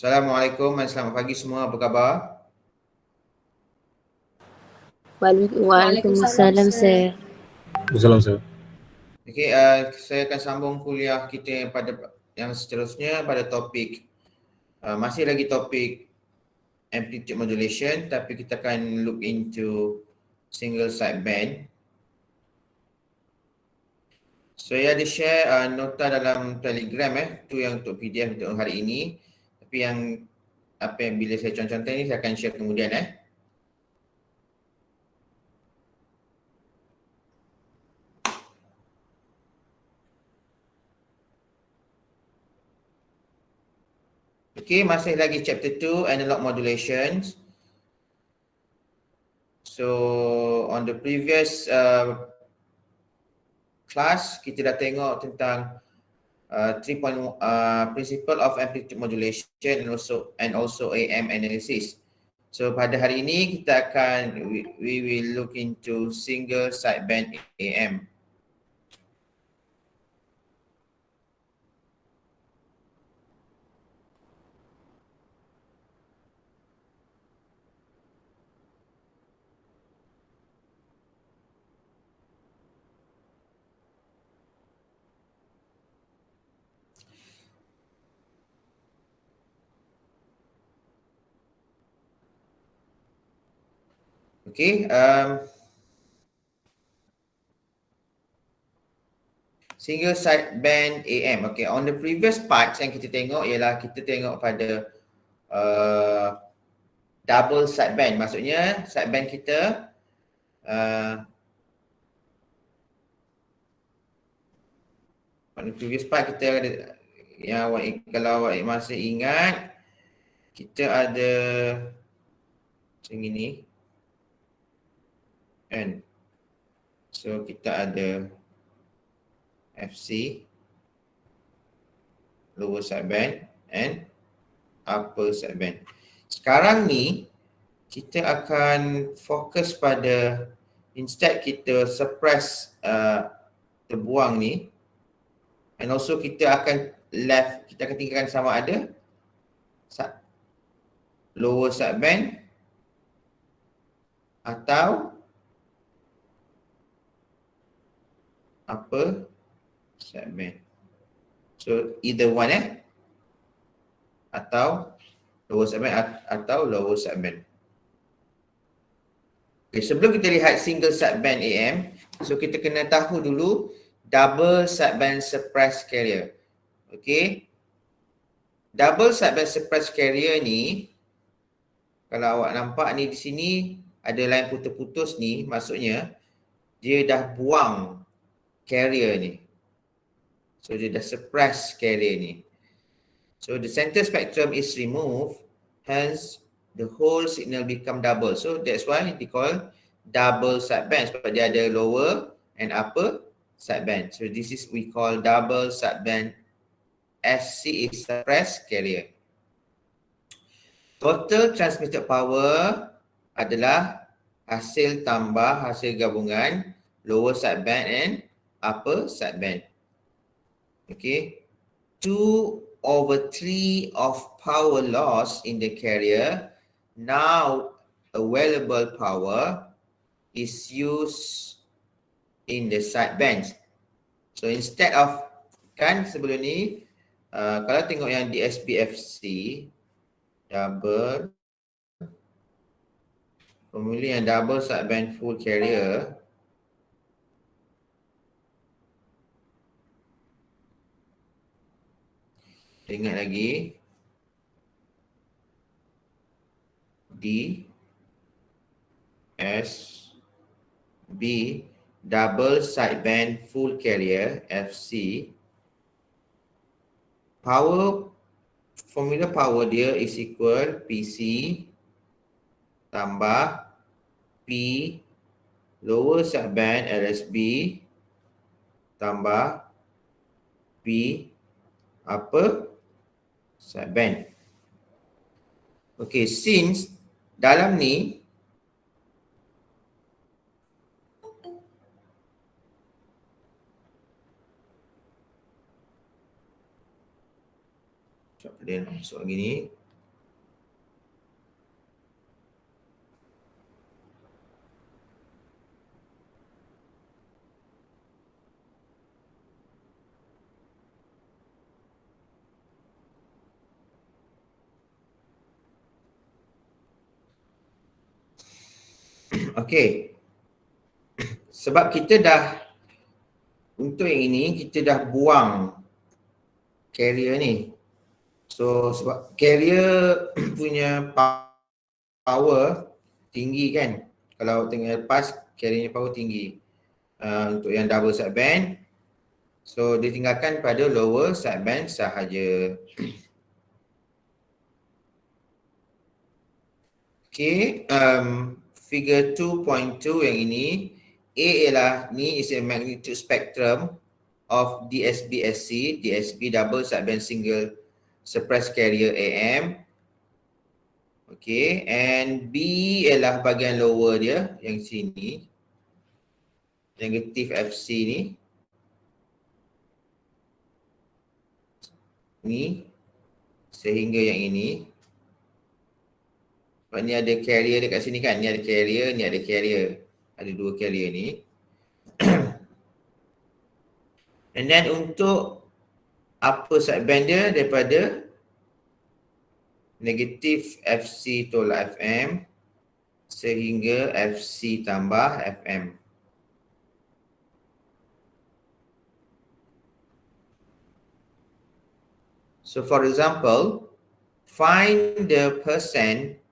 Assalamualaikum dan selamat pagi semua. Apa khabar? Waalaikumsalam, Sir. Salam sir. Okey, saya akan sambung kuliah kita pada yang seterusnya pada topik masih lagi topik amplitude modulation, tapi kita akan look into single sideband. Saya ada share nota dalam Telegram tu yang untuk PDF untuk hari ini. Tapi yang apa yang bila saya contoh-contoh ni saya akan share kemudian Okey, masih lagi chapter 2 analog modulations. So on the previous class kita dah tengok tentang principle of amplitude modulation and also AM analysis. So pada hari ini kita akan we will look into single sideband AM. Okay, single sideband AM. Okay, on the previous part yang kita tengok ialah kita tengok pada double sideband. Maksudnya sideband kita on the previous part kita ada yang kalau awak masih ingat kita ada macam ini kan. So kita ada FC lower sideband and upper sideband. Sekarang ni kita akan fokus pada instead kita suppress terbuang ni, and also kita akan kita akan tinggalkan sama ada lower sideband atau upper sideband. So either one atau lower sideband atau lower sideband. Okay, sebelum kita lihat single sideband AM, so kita kena tahu dulu double sideband suppressed carrier. Okay, double sideband suppressed carrier ni, kalau awak nampak ni di sini ada line putus-putus ni, maksudnya dia dah buang carrier ni. So dia dah suppress carrier ni. So the center spectrum is removed, hence the whole signal become double. So that's why they call double sideband, sebab dia ada lower and upper sideband. So this is we call double sideband. SC is suppressed carrier. Total transmitted power adalah hasil tambah, hasil gabungan lower sideband and upper sideband. Okay. 2/3 of power loss in the carrier. Now available power is used in the sidebands. So instead of, kan sebelum ni kalau tengok yang di SPFC double, formula yang double sideband full carrier, ingat lagi D S B double sideband full carrier FC, formula power dia is equal PC tambah P lower sideband LSB tambah P upper sideband. Okay, since dalam ni dia nak masuk lagi ni. Okey. Sebab kita dah, untuk yang ini kita dah buang carrier ni. So sebab carrier punya power tinggi kan. Kalau tengah lepas carrier power tinggi. Untuk yang double sideband. So ditinggalkan pada lower sideband sahaja. Okay, figure 2.2 yang ini, A ialah ni is a magnitude spectrum of DSB-SC, DSB double sideband single suppressed carrier AM. Okay, and B ialah bahagian lower dia yang sini, negatif FC ni sehingga yang ini. Sebab ni ada carrier dekat sini kan, ni ada carrier, ni ada carrier. Ada dua carrier ni. And then untuk upper sideband dia daripada negatif FC tolak FM sehingga FC tambah FM. So for example, find the percent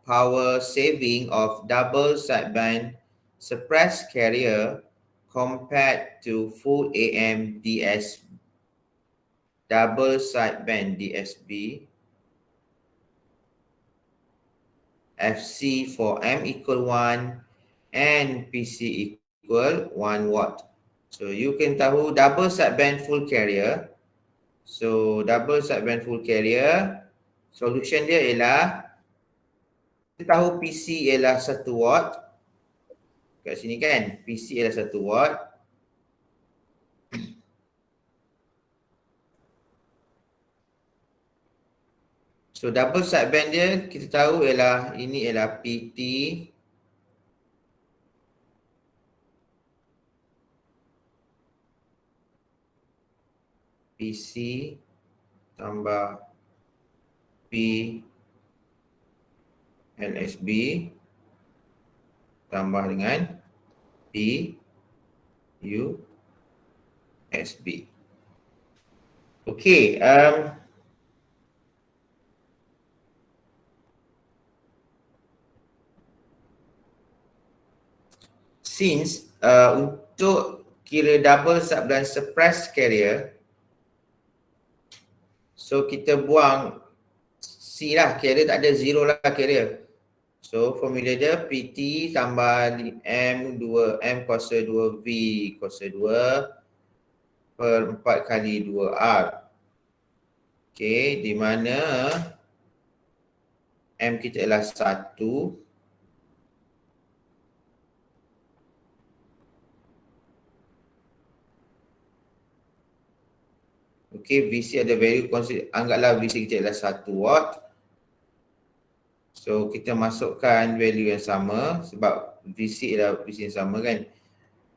power saving of double sideband suppressed carrier compared to full AM DSB, double sideband DSB, FC for M equal 1 and PC equal 1 watt. So you can tahu double sideband full carrier. So double sideband full carrier, solution dia ialah, kita tahu PC ialah 1 watt. Kat sini kan, PC ialah 1 watt. So double sideband dia kita tahu ialah, ini ialah PT PC tambah P NSB tambah dengan P USB. Okey, since untuk kira double sideband suppressed carrier, so kita buang C lah, carrier tak ada, zero lah carrier. So formula dia PT tambah M2, M kuasa 2V kuasa 2 per 4 kali 2R. Okay, di mana M kita ialah 1. Okay, VC ada value, anggaplah VC kita ialah 1 watt. So kita masukkan value yang sama sebab VC ialah VC yang sama kan.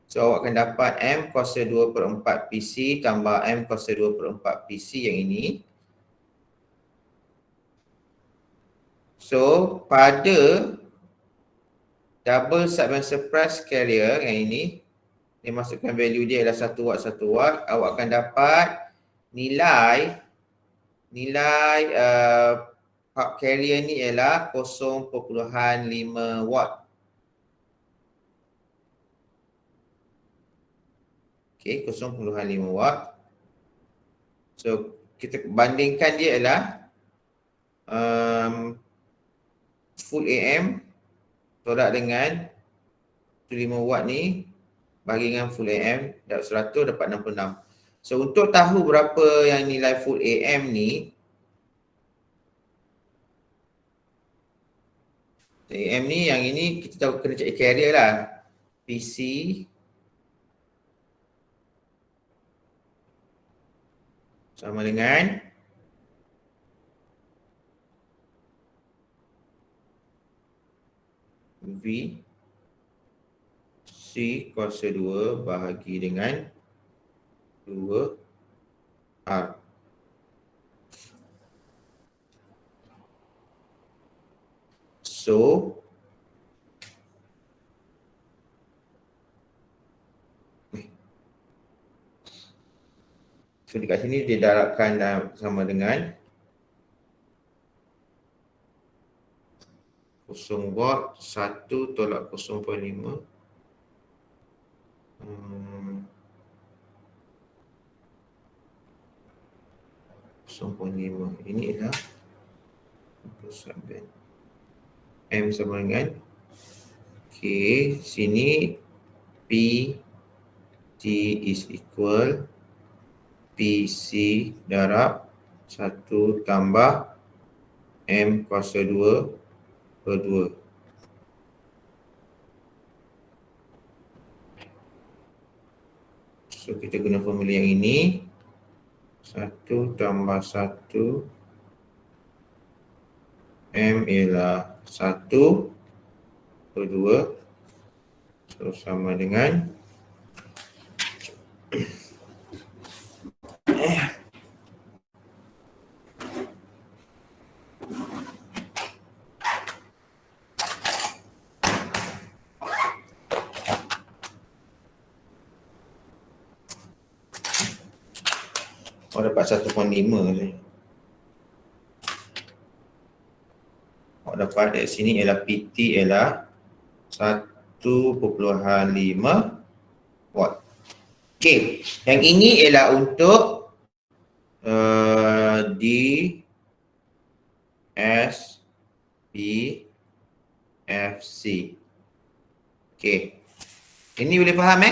So awak akan dapat M kuasa 2 per 4 PC tambah M kuasa 2 per 4 PC yang ini. So pada double sideband suppressed carrier yang ini, dia masukkan value dia ialah 1 watt 1 watt, awak akan dapat nilai carrier ni ialah 0.5 watt. Okay, 0.5 watt. So kita bandingkan dia ialah full AM tolak dengan 5 watt ni bagi dengan full AM, dapat 100 dapat 66. So untuk tahu berapa yang nilai full AM ni, AM ni yang ini kita tahu kena cari carrier lah. PC sama dengan V C kuasa 2 bahagi dengan 2 R. So dekat sini dia darabkan sama dengan 0 watt 1 tolak 0.5 0.5. Ini adalah subband. M sama dengan sini P T is equal PC darab 1 tambah M kuasa 2 per 2. So kita guna formula yang ini. 1 tambah 1 M ialah 1 per 2. So sama dengan dapat 1.5 ni. Dapat dari sini ialah PT ialah 1.5 watt. Okey, yang ini ialah untuk DSPFC. Okey. Ini boleh faham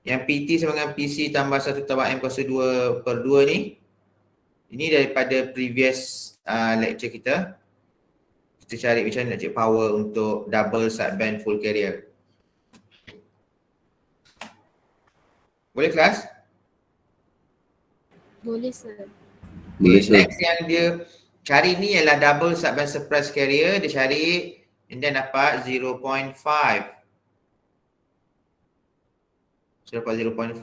Yang PT sama dengan PC tambah 1 tambah M kuasa 2 per 2 ni. Ini daripada previous lecture kita. Kita cari macam mana nak cek power untuk double sideband full carrier. Boleh kelas? Boleh sir. Next yang dia cari ni ialah double sideband suppressed carrier. Dia cari and then dapat 0.5. So dapat 0.5.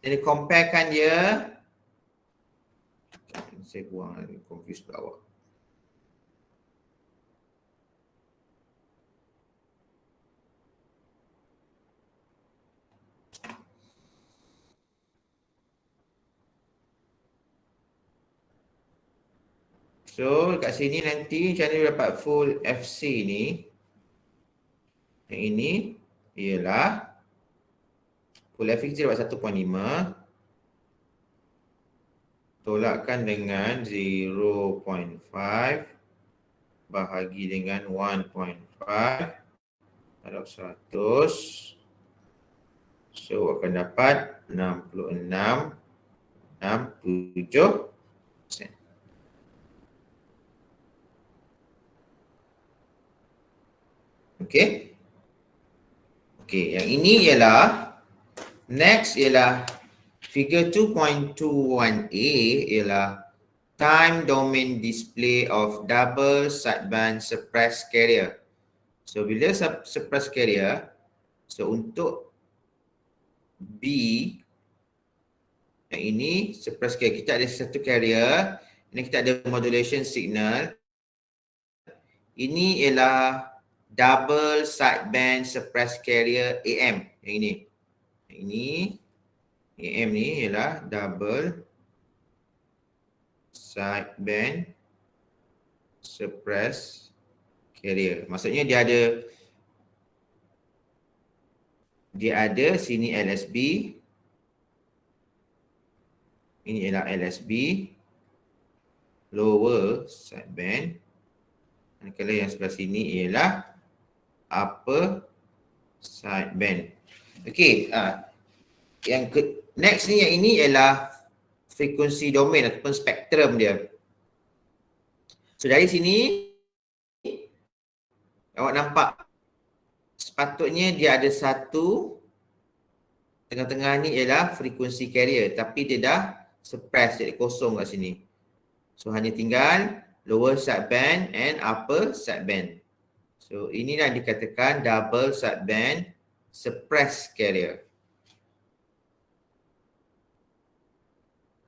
Dan dia comparekan dia. Saya buang lagi, confuse pula awak. So kat sini nanti macam mana dapat full FC ni. Yang ini ialah full FC dapat 1.5 tolakkan dengan 0.5 bahagi dengan 1.5 darab 100. So akan dapat 66.67%. Okey. Okey, yang ini ialah next ialah figure 2.21a ialah time domain display of double sideband suppressed carrier. So bila suppressed carrier, so untuk B yang ini suppressed carrier, kita ada satu carrier, ini kita ada modulation signal. Ini ialah double sideband suppressed carrier AM yang ini. Yang ini AM ni ialah double sideband suppressed carrier. Maksudnya dia ada sini LSB. Ini ialah LSB lower sideband. Dan kalau yang sebelah sini ialah upper sideband. Okey, next ni yang ini ialah frekuensi domain ataupun spektrum dia. So dari sini awak nampak sepatutnya dia ada satu tengah-tengah ni ialah frekuensi carrier tapi dia dah suppress, jadi kosong kat sini. So hanya tinggal lower sideband and upper sideband. So inilah dikatakan double sideband suppressed carrier.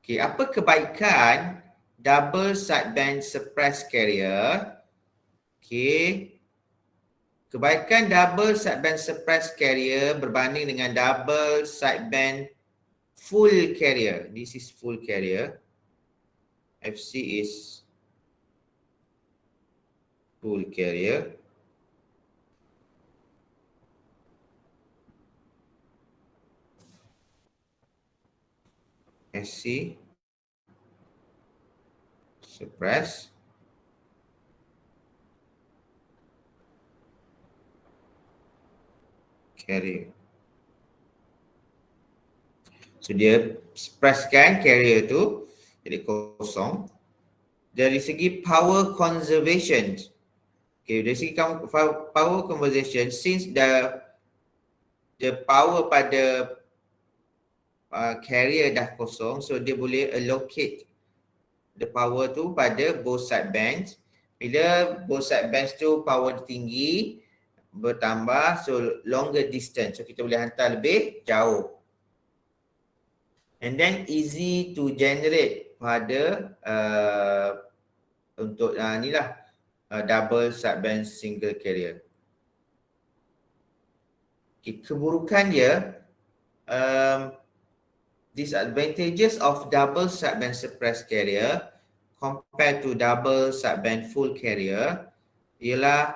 Okey, apa kebaikan double sideband suppressed carrier? Okay. Kebaikan double sideband suppressed carrier berbanding dengan double sideband full carrier. This is full carrier. FC is full carrier. SC suppress carrier. So dia suppresskan carrier tu jadi kosong. Dari segi power conservation, okay, dari segi power conservation, since the power pada carrier dah kosong, so dia boleh allocate the power tu pada both side bands. Bila both side bands tu power tinggi bertambah, so longer distance, so kita boleh hantar lebih jauh. And then easy to generate pada untuk inilah double sideband single carrier. Okay, keburukan dia, disadvantages of double sideband suppressed carrier compared to double sideband full carrier ialah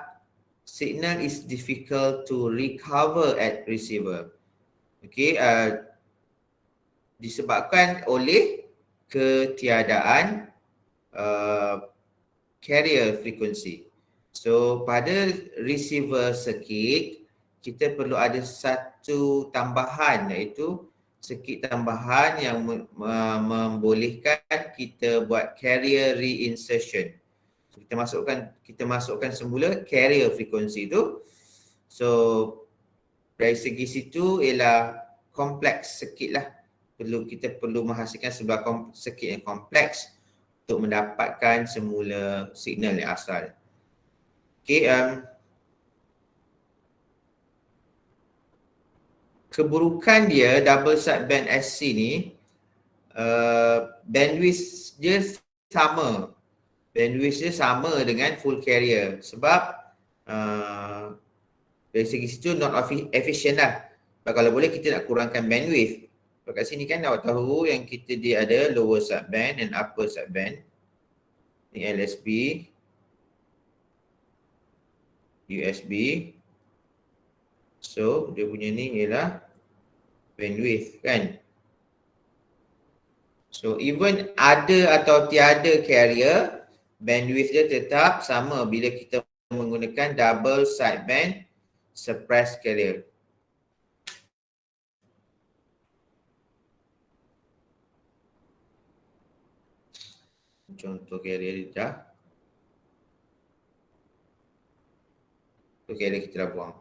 signal is difficult to recover at receiver. Okay, disebabkan oleh ketiadaan carrier frequency. So pada receiver circuit, kita perlu ada satu tambahan, iaitu circuit tambahan yang membolehkan kita buat carrier reinsertion. So, kita masukkan semula carrier frequency tu. So dari segi situ ialah kompleks circuit lah. Kita perlu menghasilkan sebuah circuit yang kompleks untuk mendapatkan semula signal yang asal. Okay, keburukan dia double sideband SC ni, bandwidth dia sama. Bandwidth dia sama dengan full carrier sebab dari segi situ not efficient lah. Kalau boleh kita nak kurangkan bandwidth. Kat sini kan awak tahu yang kita dia ada lower sideband and upper sideband. Ni LSB, USB. So dia punya ni ialah bandwidth kan. So even ada atau tiada carrier, bandwidth dia tetap sama bila kita menggunakan double sideband suppressed carrier. Contoh carrier dia dah. Itu carrier kita dah buang.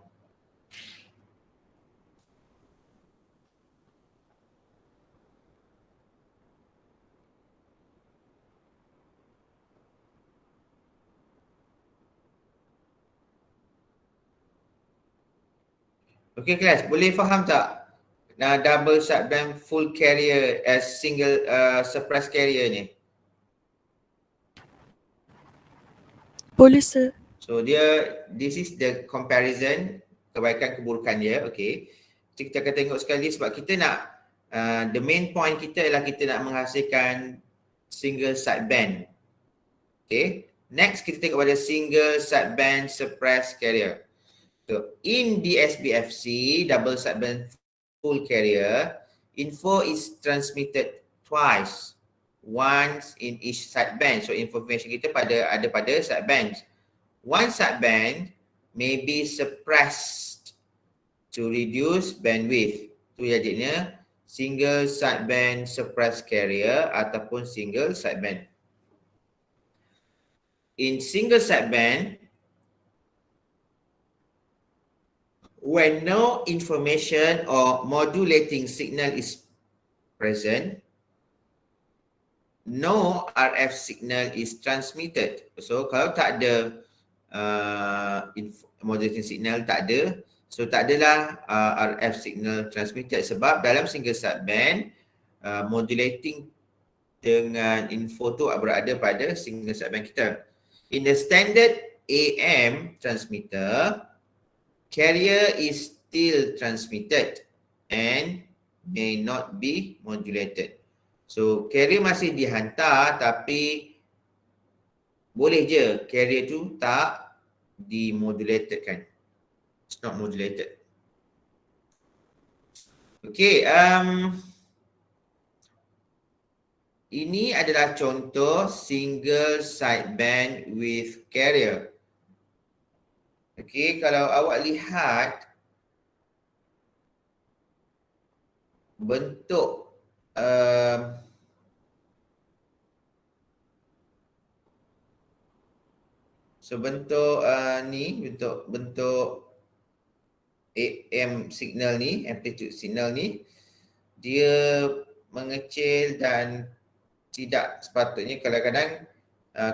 Okey kelas, boleh faham tak double sideband full carrier as single suppressed carrier ni? Boleh sir. So this is the comparison kebaikan keburukan dia. Okay, kita akan tengok sekali sebab kita nak the main point kita ialah kita nak menghasilkan single sideband. Okay, next kita tengok pada single sideband suppressed carrier. So in DSBFC double sideband full carrier, info is transmitted twice, once in each sideband. So information kita ada pada sideband. One sideband may be suppressed to reduce bandwidth. Itu jadinya single sideband suppressed carrier ataupun single sideband. In single sideband, when no information or modulating signal is present, no RF signal is transmitted. So kalau tak ada modulating signal, tak ada, so tak adalah RF signal transmitted sebab dalam single sideband modulating dengan info tu berada pada single sideband kita. In the standard AM transmitter, carrier is still transmitted and may not be modulated. So carrier masih dihantar tapi boleh je carrier tu tak dimodulated kan. It's not modulated. Okay, ini adalah contoh single sideband with carrier. Okay, kalau awak lihat bentuk bentuk ni, bentuk AM signal ni, amplitude signal ni, dia mengecil dan tidak sepatutnya. Kadang-kadang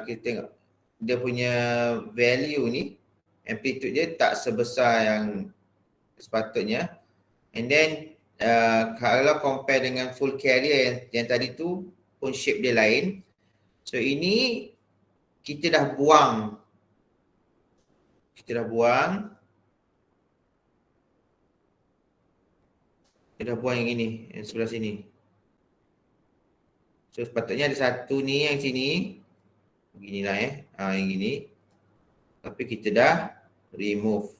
kita tengok dia punya value ni, amplitude dia tak sebesar yang sepatutnya. And then kalau compare dengan full carrier yang tadi tu pun shape dia lain. So ini kita dah buang yang ini, yang sebelah sini. So sepatutnya ada satu ni yang sini. Beginilah yang gini. Tapi kita dah remove.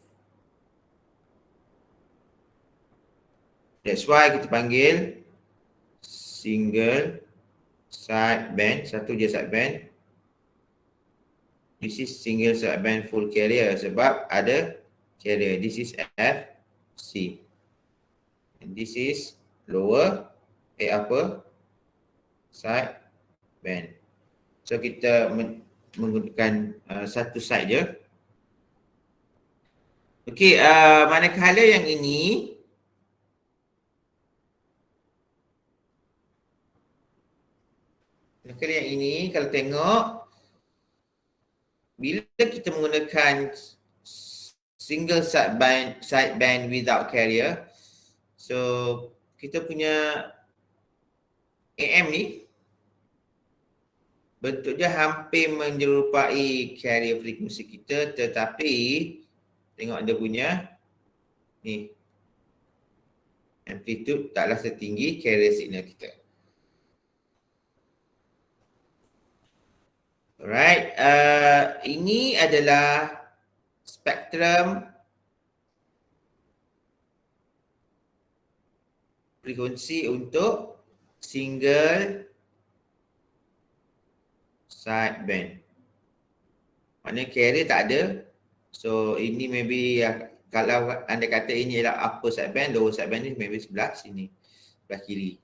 That's why kita panggil single sideband, satu je sideband. This is single sideband full carrier sebab ada carrier. This is FC. And this is lower upper sideband. So kita menggunakan satu side je. Okey, manakala yang ini kalau tengok bila kita menggunakan single sideband without carrier, so kita punya AM ni bentuk dia hampir menyerupai carrier frekuensi kita, tetapi tengok dia punya ni amplitude taklah setinggi carrier signal kita. Alright, ini adalah spektrum frekuensi untuk single sideband. Maknanya carrier tak ada. So ini maybe kalau anda kata ini adalah upper sideband, lower sideband ni maybe sebelah sini, sebelah kiri.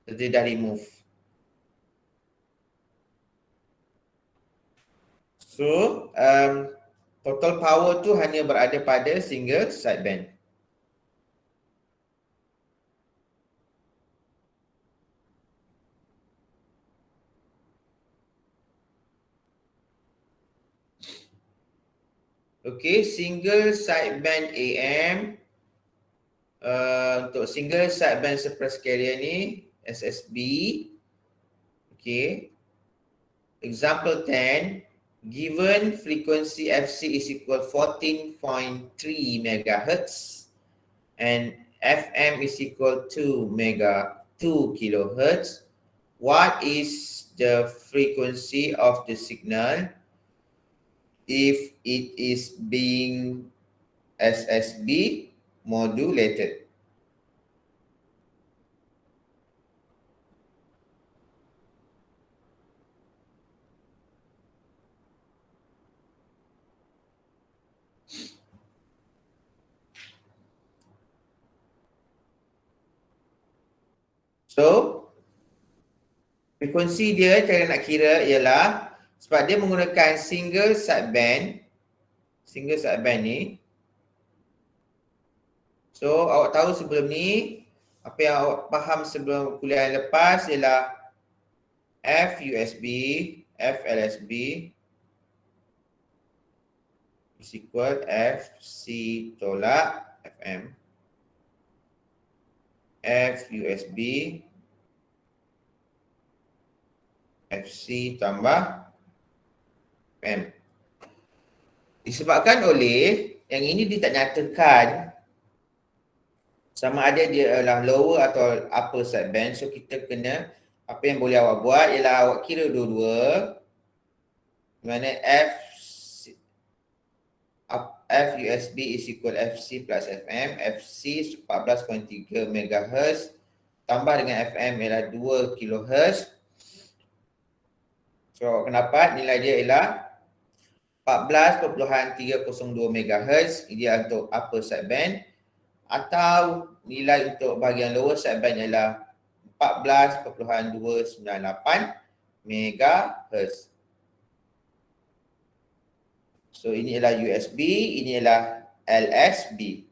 So dia dah remove. So total power tu hanya berada pada single sideband. Okay, single sideband AM. Untuk single sideband suppressed carrier ni, SSB. Okay. Example 10. Given frequency FC is equal 14.3 megahertz and FM is equal to 2 kilohertz. What is the frequency of the signal if it is being SSB modulated? So, frekuensi dia cara nak kira ialah sebab dia menggunakan single sideband ni. So, awak tahu sebelum ni, apa yang awak faham sebelum kuliah yang lepas ialah FUSB, FLSB is equal FC tolak FM. FUSB FC tambah FM. Disebabkan oleh yang ini dia tak nyatakan sama ada dia adalah lower atau upper sideband. So kita kena, apa yang boleh awak buat ialah awak kira dua-dua, di mana F USB is equal FC plus FM. FC 14.3 MHz tambah dengan FM ialah 2 kHz. So awak kena dapat nilai dia ialah 14.302 MHz. Dia untuk upper sideband, atau nilai untuk bahagian lower sideband ialah 14.298 MHz. So ini ialah USB, ini ialah LSB.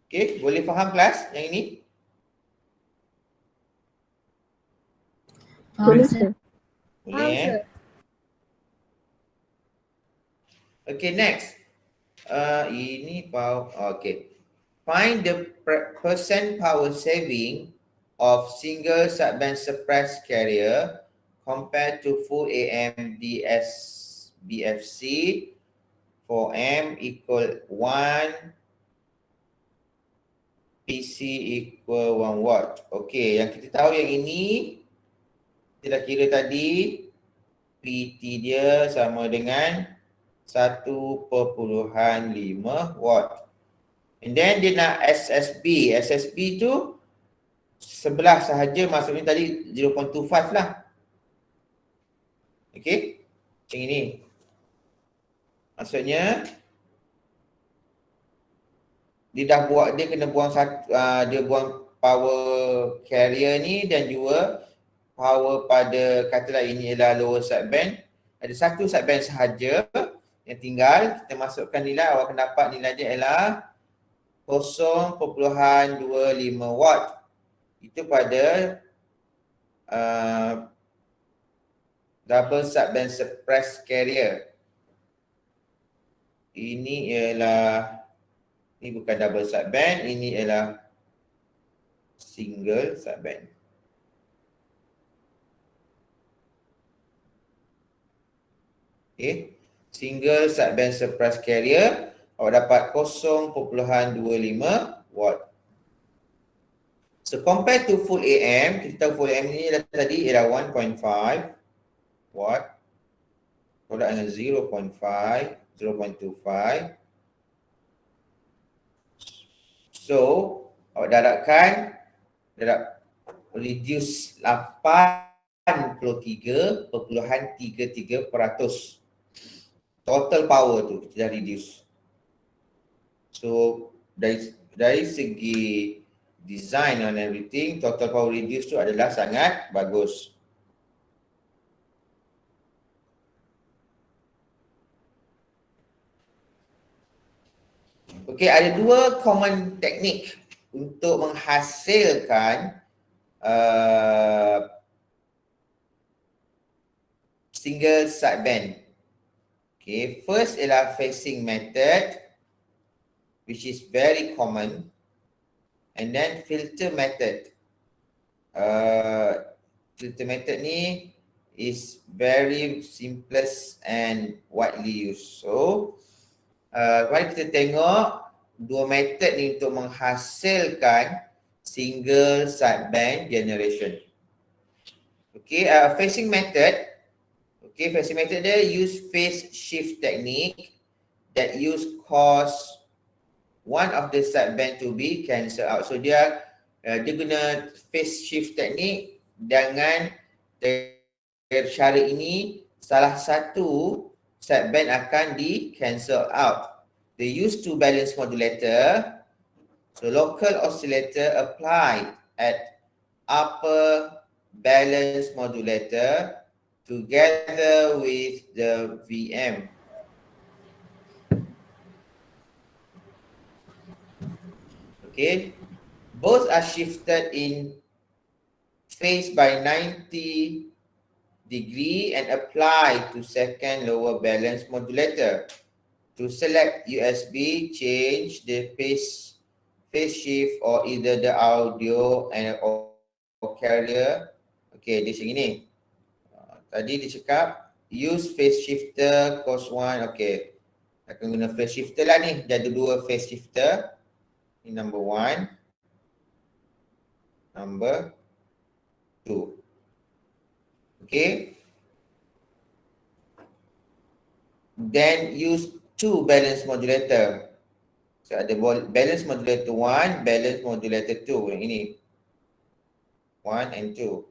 Okey, boleh faham kelas yang ini? Boleh, sir. Boleh Okay, next. Ini power. Okay. Find the percent power saving of single sideband suppressed carrier compared to full AM BFC for M equal 1, PC equal 1 watt. Okay, yang kita tahu yang ini kita dah kira tadi, PT dia sama dengan 1.5 watt. And then dia nak SSB. SSB tu sebelah sahaja, maksudnya tadi 0.25 lah. Okay, macam ini. Maksudnya dia dah buat, dia kena buang satu, dia buang power carrier ni dan juga power pada, katalah ini ialah lower sideband. Ada satu sideband sahaja yang tinggal, kita masukkan nilai, awak akan dapat nilai dia ialah 0.25 watt. Itu pada double sideband suppressed carrier. Ini ialah, ini bukan double sideband, ini ialah single sideband. Okay, single sideband suppressed carrier, awak dapat 0.25 watt. So compared to full AM, kita tahu full AM ni tadi ialah 1.5 watt. Tolak dengan 0.5, 0.25. So, awak darabkan, reduce 83.33%. Total power tu kita dah reduce. So, dari segi design and everything, total power reduce tu adalah sangat bagus. Okey, ada dua common teknik untuk menghasilkan single sideband. Okay, first ialah phasing method, which is very common, and then filter method. Filter method ni is very simplest and widely used. So, mari kita tengok dua method ni untuk menghasilkan single sideband generation. Okay, phasing method. Okay, phasing method dia use phase shift technique that use cause one of the sideband to be cancelled out. So dia guna phase shift technique dengan cara ini salah satu sideband akan di cancel out. They use two balance modulator. So local oscillator applied at upper balance modulator together with the VM. Okay, both are shifted in phase by 90 degree and applied to second lower balance modulator. To select USB, change the phase shift or either the audio and or carrier. Okay, dia macam ni. Tadi dia cakap use phase shifter cos 1. Okay. Akan guna phase shifter lah ni. Jadi dua phase shifter. Ini number 1. Number 2. Okay. Then use 2 balance modulator. So ada balance modulator 1, balance modulator 2. Yang ini. 1 and 2.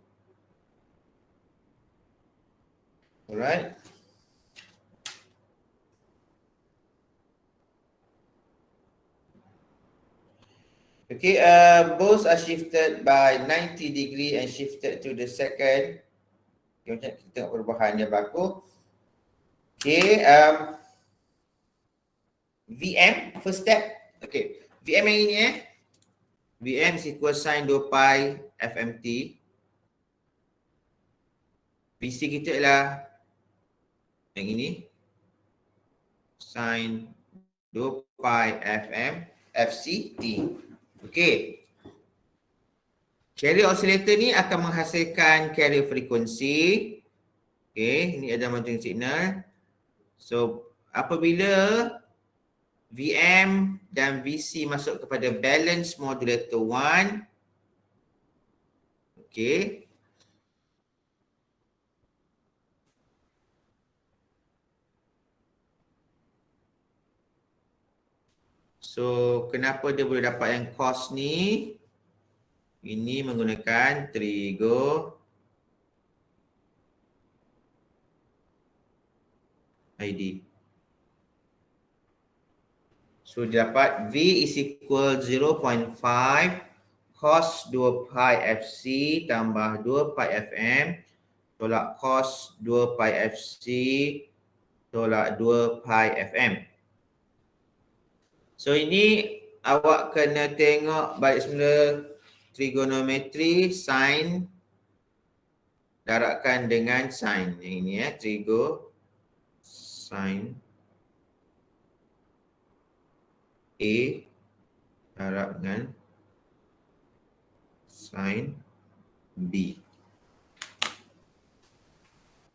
Alright. Okay, both are shifted by 90 degree and shifted to the second. Okay, macam kita tengok perubahan yang berlaku. Okay, VM, first step. Okay, VM yang ini VM is equal sin 2 pi FMT. PC kita ialah yang ini. Sin 2 pi FM FCT. Okay. Carrier oscillator ni akan menghasilkan carrier frekuensi. Okay, ini ada mounting signal. So, apabila VM dan VC masuk kepada balance modulator 1. Okay. So, kenapa dia boleh dapat yang cos ni? Ini menggunakan trigo ID. So, dia dapat V is equal 0.5 cos 2 pi FC tambah 2 pi FM tolak cos 2 pi FC tolak 2 pi FM. So, ini awak kena tengok balik semula trigonometri sin darabkan dengan sin. Yang ini trigo sin A darab dengan sin B.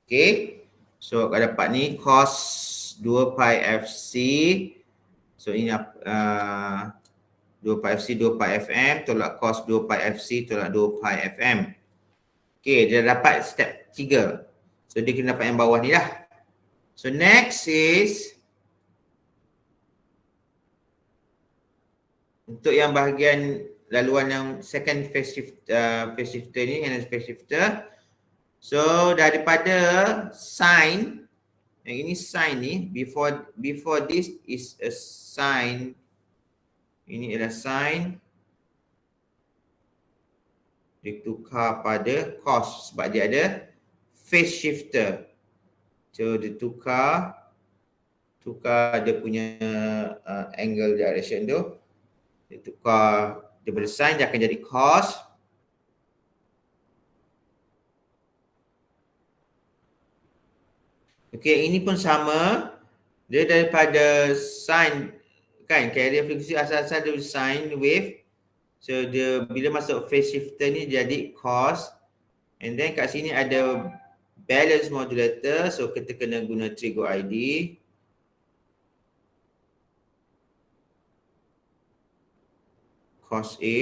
Okay. So, akan dapat ni cos 2 pi FC. So, ini 2 pi FC, 2 pi FM tolak cos 2 pi FC tolak 2 pi FM. Okay, dia dapat step 3. So, dia kena dapat yang bawah ni lah. So, next is untuk yang bahagian laluan yang second phase shifter ni, yang phase shifter. So, daripada sin, yang ini sin ni, before this is a sin. Ini adalah sin. Ditukar pada cos sebab dia ada phase shifter. So, ditukar dia punya angle direction tu. Ditukar daripada sin, dia akan jadi cos. Okey, ini pun sama. Dia daripada sin, kan, carrier frekuensi asal-asal dari sin wave. So, dia bila masuk phase shifter ni jadi cos. And then kat sini ada balance modulator. So, kita kena guna trigo ID. Cos A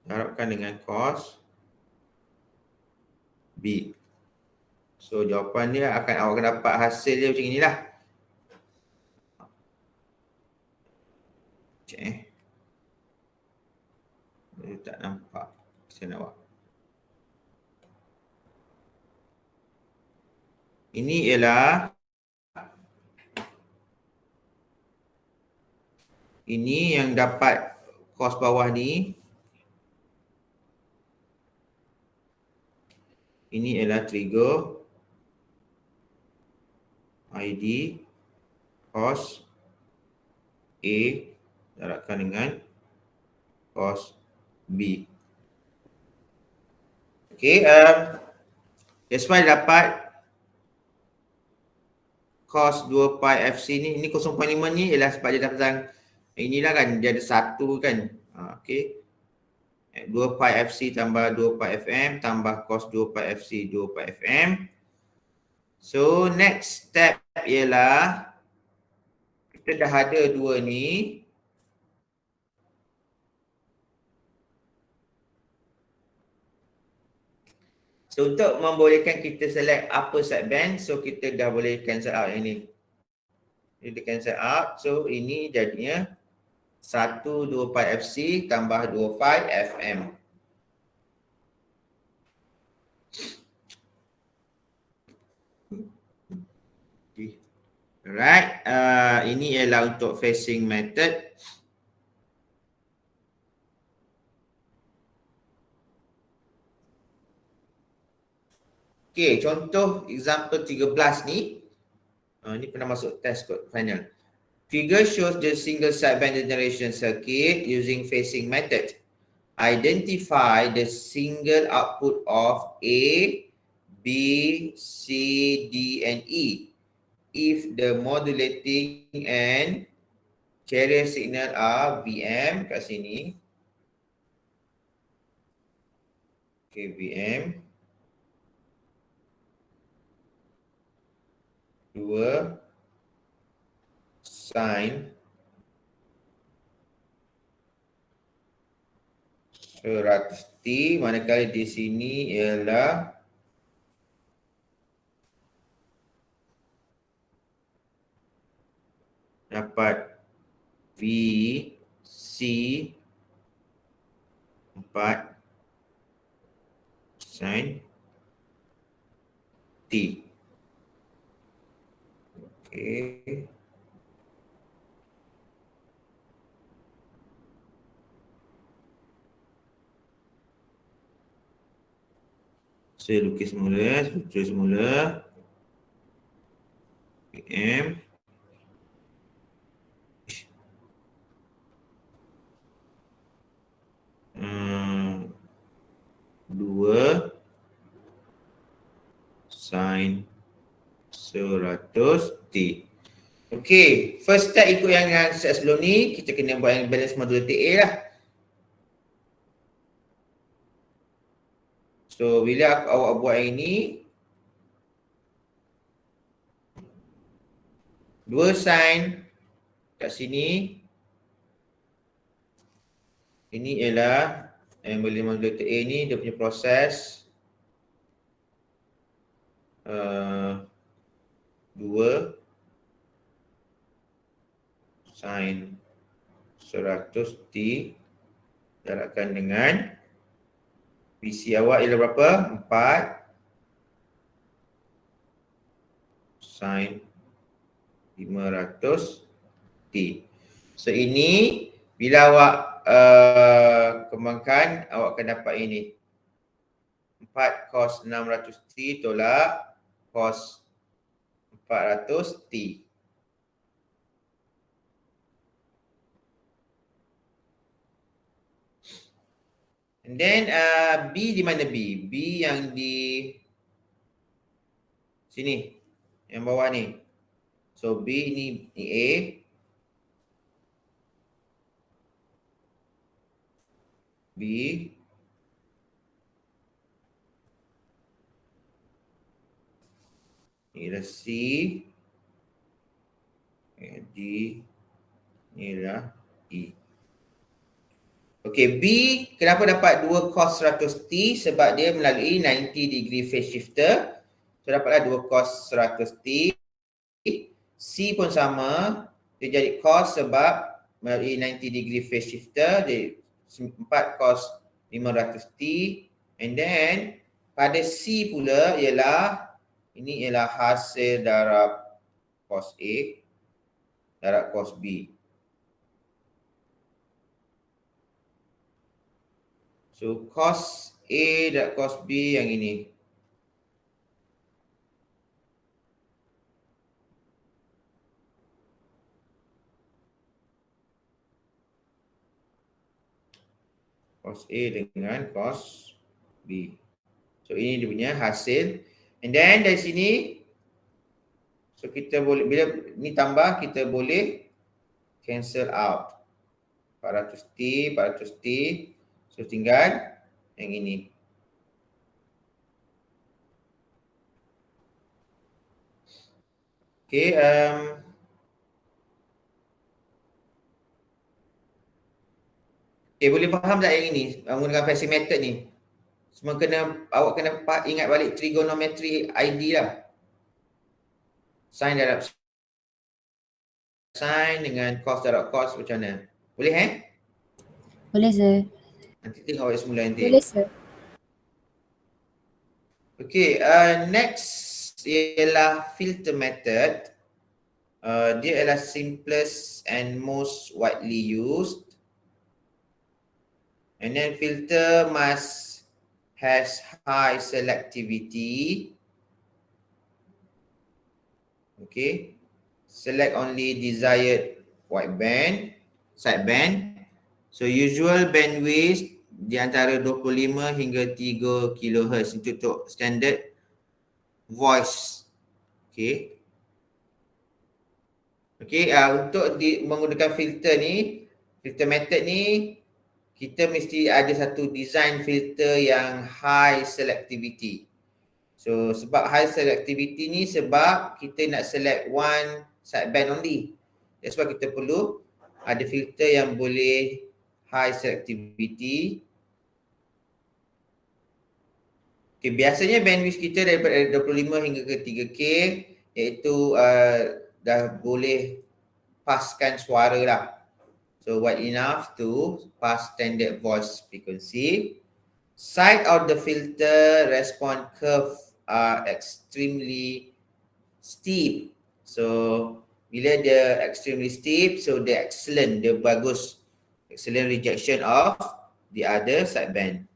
darabkan dengan cos B. So, jawapan dia awak akan dapat hasil dia macam inilah. Cek dia tak nampak kesian awak. Ini ialah yang dapat cos bawah ni. Ini ialah trigo ID cos A darabkan dengan cos B. Okay, that's why dapat cos 2 pi FC ni. Ini 0.5 ni ialah sebab dia dapat inilah kan, dia ada 1 kan. Okay. 2 pi FC tambah 2 pi FM tambah cos 2 pi FC 2 pi FM. So next step ialah kita dah ada dua ni. So untuk membolehkan kita select apa segmen, so kita dah boleh cancel out yang ni. Kita cancel out, so ini jadinya 124 FC tambah 25 FM. Okay. Alright, ini ialah untuk phasing method. Okay, contoh example 13 ni. Ni pernah masuk test kot final. Figure shows the single sideband generation circuit using phasing method. Identify the single output of A, B, C, D and E if the modulating and carrier signal are VM kat sini. Okay, VM. 2 sin 100T, manakala di sini ialah dapat V, C 4 sin T. Okay. Saya lukis semula, struktur semula. PM. Dua sin 100T. Okay, first step ikut yang set sebelum ni, kita kena buat yang balance modulator A lah. So, bila awak buat yang ini, 2 sin kat sini, ini ialah yang balance modulator A ni, dia punya proses 2 sin 100T darabkan dengan PC awak ialah berapa? 4 sin 500T. So ini bila awak kembangkan, awak akan dapat ini. 4 cos 600T tolak cos 400T. And then B di mana B? B yang di sini. Yang bawah ni. So B ni A. B. Ni adalah C. D. Ni adalah E. Okey, B kenapa dapat 2 cos 100T? Sebab dia melalui 90 degree phase shifter. So dapatlah 2 cos 100T. C pun sama. Dia jadi cos sebab melalui 90 degree phase shifter. Dia 4 cos 500T. And then pada C pula ialah ini ialah hasil darab cos A darab cos B. So cos A darab cos B yang ini. Cos A dengan cos B. So ini dia punya hasil. And then dari sini, so kita boleh, bila ni tambah, kita boleh cancel out. 400T, 400T. So tinggal yang ini. Okay, boleh faham tak yang ini menggunakan fancy method ni? Semua awak kena ingat balik trigonometry ID lah. Sin darab sin dengan cos darab cos macam mana? Boleh Boleh, sir. Nanti tengok awak semula nanti. Boleh, sir. Okay, next ialah filter method. Dia adalah simplest and most widely used. And then filter must has high selectivity. Okay. Select only desired sideband. So usual bandwidth di antara 25 hingga 3 kHz untuk standard voice. Okay. Okay, untuk menggunakan filter method ni, kita mesti ada satu design filter yang high selectivity. So sebab high selectivity ni sebab kita nak select one sideband only. That's why kita perlu ada filter yang boleh high selectivity. Okay, biasanya bandwidth kita daripada 25 hingga ke 3K iaitu dah boleh paskan suara lah. So wide enough to pass standard voice frequency. Side of the filter response curve are extremely steep. So bila dia extremely steep, so dia excellent, dia bagus. Excellent rejection of the other sideband.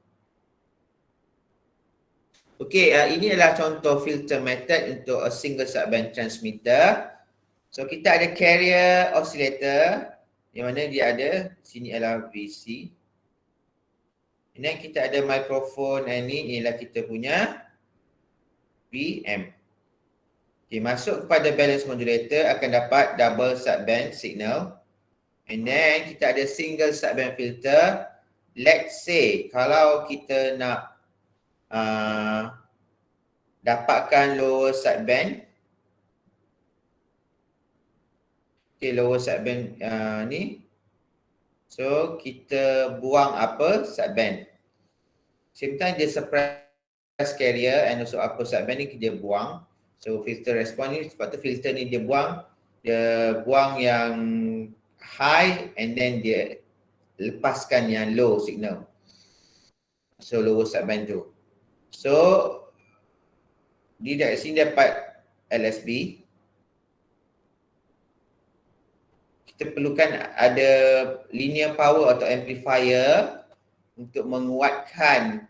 Okay, ini adalah contoh filter method untuk a single sideband transmitter. So kita ada carrier oscillator yang mana dia ada, sini adalah VC. Dan kita ada mikrofon, ini ialah kita punya VM. Okay, masuk kepada balance modulator akan dapat double sideband signal. And then kita ada single sideband filter. Let's say kalau kita nak dapatkan lower sideband. Okay, lower sideband ni. So kita buang upper sideband. Same time dia suppress carrier and also upper sideband ni dia buang. So filter response ni sebab tu filter ni dia buang yang high and then dia lepaskan yang low signal. So lower sideband tu. So di sini dapat LSB. Kita perlukan ada linear power atau amplifier untuk menguatkan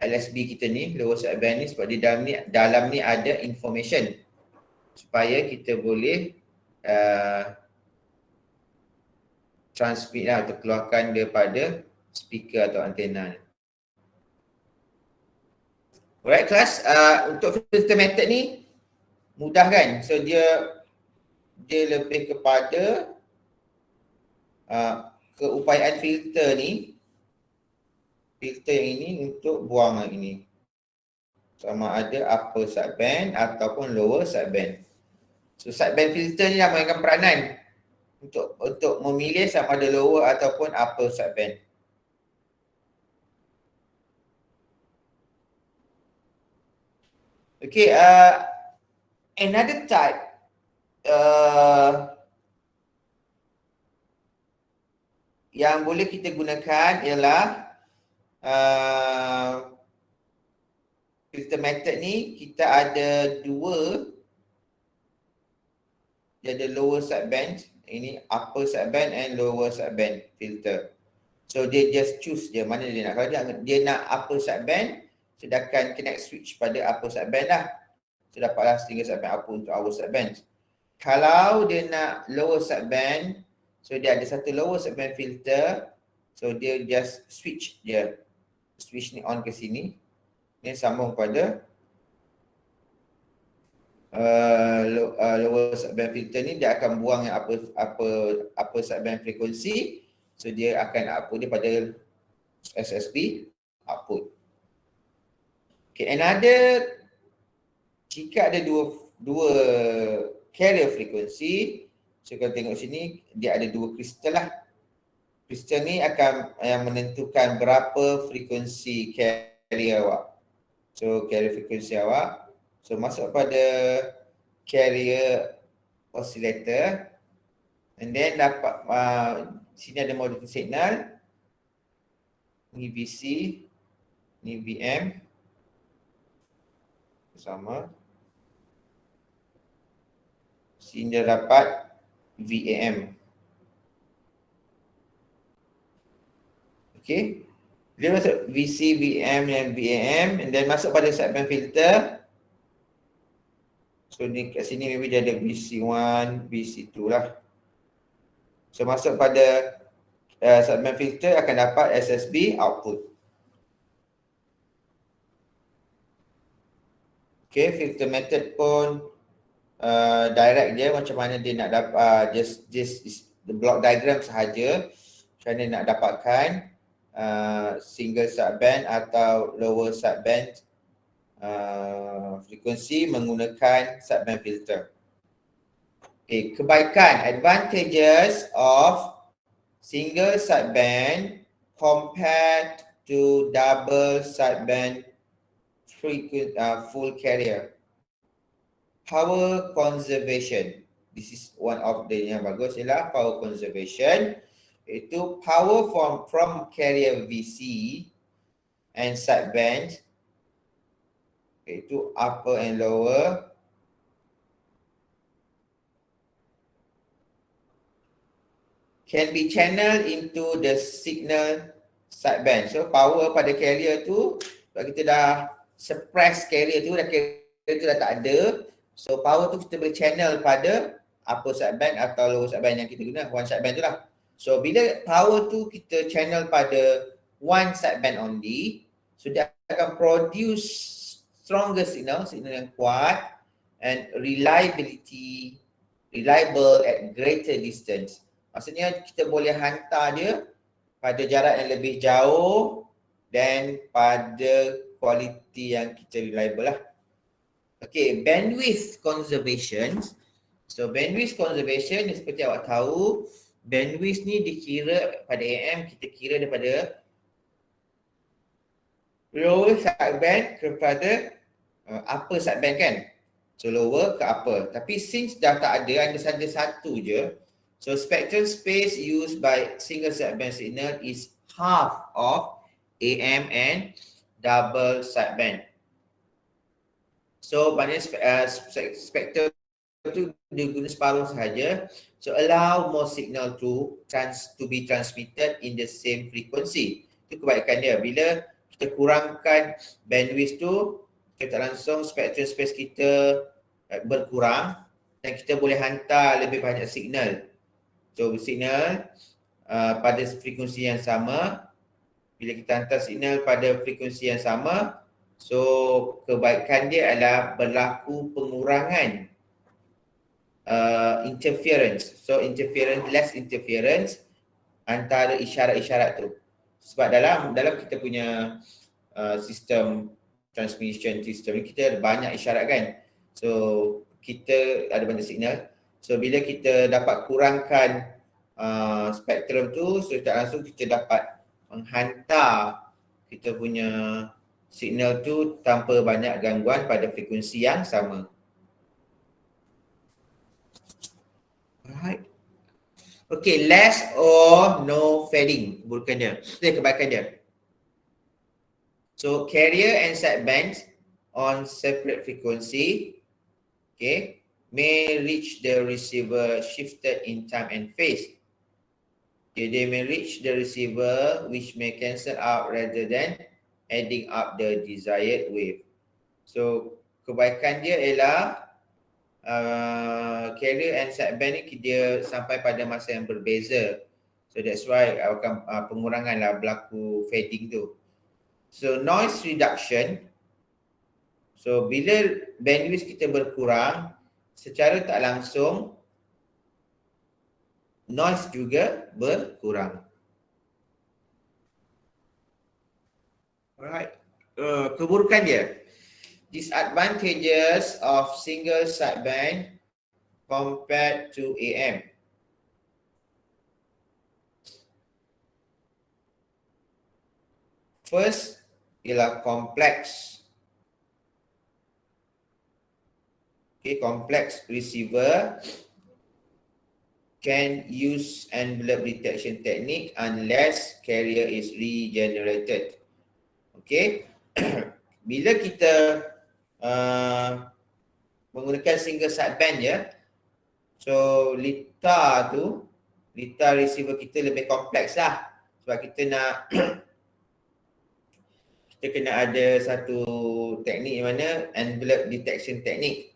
LSB kita ni, lower sideband ni, sebab di dalam ni ada information supaya kita boleh transmit lah atau keluarkan daripada speaker atau antena. Alright kelas, untuk filter method ni mudah kan? So dia lebih kepada keupayaan filter ni, filter yang ini untuk buang yang ini. Sama ada upper sideband ataupun lower sideband. So sideband filter ni dah mainkan peranan untuk memilih sama ada lower ataupun upper sideband. Okay, another type yang boleh kita gunakan ialah filter method ni. Kita ada dua. Dia ada lower sideband, ini upper sideband and lower sideband filter. So dia just choose dia mana dia nak. Kalau dia nak upper sideband, sedangkan connect switch pada upper sideband lah. So dapatlah single sideband upper untuk our sideband. Kalau dia nak lower sideband, so dia ada satu lower sideband filter. So dia just switch dia. Switch ni on ke sini. Ni sambung pada lower sideband filter ni, dia akan buang yang upper sideband frekuensi. So dia akan output dia pada SSB output. Okay, another, jika ada dua carrier frekuensi. So kalau tengok sini dia ada dua kristal lah. Kristal ni akan yang menentukan berapa frekuensi carrier awak. So carrier frekuensi awak. So masuk pada carrier oscillator. And then dapat sini ada modulating signal. Ni VC, ni VM. Sama. Sini dia dapat VAM. Okay. Dia masuk VC, VM dan VAM and then masuk pada sideband filter. So ni kat sini maybe dia ada VC1, VC2 lah. So masuk pada sideband filter akan dapat SSB output. Okay, filter method pun direct je macam mana dia nak dapat just the block diagram sahaja macam mana nak dapatkan single sideband atau lower sideband frekuensi menggunakan sideband filter. Okay, kebaikan, advantages of single sideband compared to double sideband full carrier. Power conservation. This is one of the yang bagus ialah power conservation. Itu power from carrier VC and sideband. Itu upper and lower. Can be channeled into the signal sideband. So power pada carrier tu, kalau kita dah suppress carrier tu, carrier tu dah tak ada. So power tu kita boleh channel pada upper sideband atau lower sideband yang kita guna, one sideband tu lah. So bila power tu kita channel pada one sideband only, so dia akan produce stronger signal yang kuat and reliable at greater distance. Maksudnya kita boleh hantar dia pada jarak yang lebih jauh dan pada kualiti yang kita reliable lah. Okay, bandwidth conservation. So bandwidth conservation ni seperti awak tahu, bandwidth ni dikira pada AM, kita kira daripada lower sideband kepada upper sideband kan. So lower ke upper. Tapi since dah tak ada saja satu je, so spectrum space used by single sideband signal is half of AM and double sideband. So maknanya spektrum tu diguna separuh sahaja. So allow more signal to be transmitted in the same frequency. Itu kebaikan dia. Bila kita kurangkan bandwidth tu, kita langsung spektrum space kita berkurang dan kita boleh hantar lebih banyak signal. So signal pada frekuensi yang sama. Bila kita hantar signal pada frekuensi yang sama, so kebaikan dia adalah berlaku pengurangan interference. So less interference antara isyarat-isyarat tu. Sebab dalam kita punya sistem transmission system ni kita ada banyak isyarat kan. So kita ada banyak signal. So bila kita dapat kurangkan spektrum tu, so tak langsung kita dapat menghantar kita punya signal tu tanpa banyak gangguan pada frekuensi yang sama. Alright. Okay, less or no fading. Keburukan dia. Itu kebaikan dia. So carrier and sideband on separate frequency, okay, may reach the receiver shifted in time and phase. Okay, they may reach the receiver which may cancel out rather than adding up the desired wave. So kebaikan dia ialah carrier and sideband ni dia sampai pada masa yang berbeza. So that's why akan pengurangan lah berlaku fading tu. So noise reduction. So bila bandwidth kita berkurang, secara tak langsung noise juga berkurang. Alright. Keburukan dia. Disadvantages of single sideband compared to AM. First ialah complex. Okay, complex receiver can use envelope detection technique unless carrier is regenerated. Okay, bila kita menggunakan single sideband ya, so LITA receiver kita lebih kompleks lah. Sebab kita nak kita kena ada satu teknik mana envelope detection technique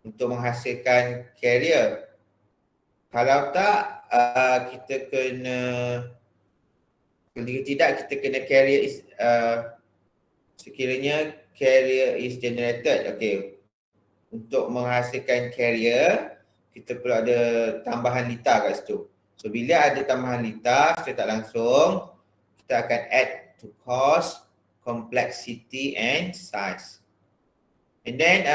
untuk menghasilkan carrier. Kalau tak, kita kena, jika tidak kita kena carrier is, sekiranya carrier is generated. Okay, untuk menghasilkan carrier, kita perlu ada tambahan LITA kat situ. So bila ada tambahan LITA, secara tak langsung, kita akan add to cost, complexity and size. And then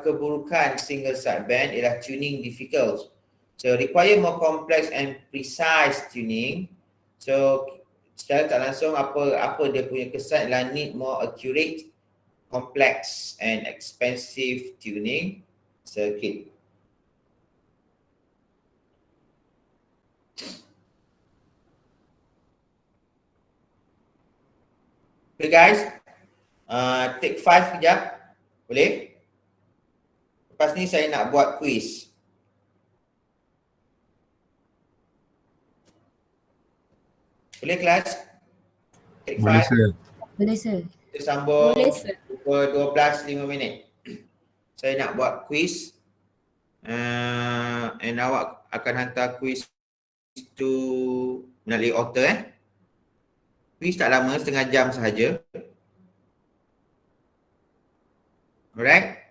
keburukan single sideband ialah tuning difficult. So require more complex and precise tuning. So secara tak langsung apa dia punya kesan ialah need more accurate, complex and expensive tuning circuit. Okay guys, take 5 kejap. Boleh? Lepas ni saya nak buat quiz. Boleh kelas? Take 5. Boleh sir. Boleh sir. Kita sambung Boleh, sir. pukul 12, 5 minit. Saya nak buat quiz. And awak akan hantar quiz to melalui author Quiz tak lama, setengah jam sahaja. Alright?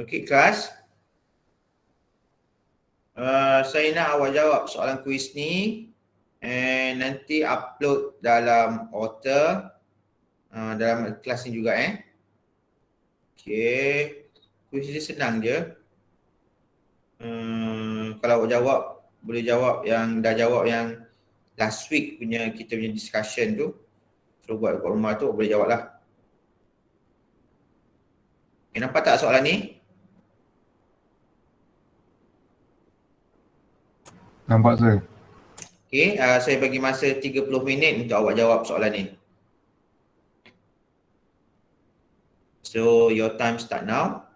Okey kelas. Saya nak awak jawab soalan kuis ni and nanti upload dalam Otter dalam kelas ni juga Okey. Kuis dia senang je. Kalau awak jawab, boleh jawab yang dah jawab yang last week punya kita punya discussion tu. Terus buat kat rumah tu boleh jawab lah. Okay, nampak tak soalan ni? Nampak sir. Okay, saya bagi masa 30 minit untuk awak jawab soalan ni. So, your time start now.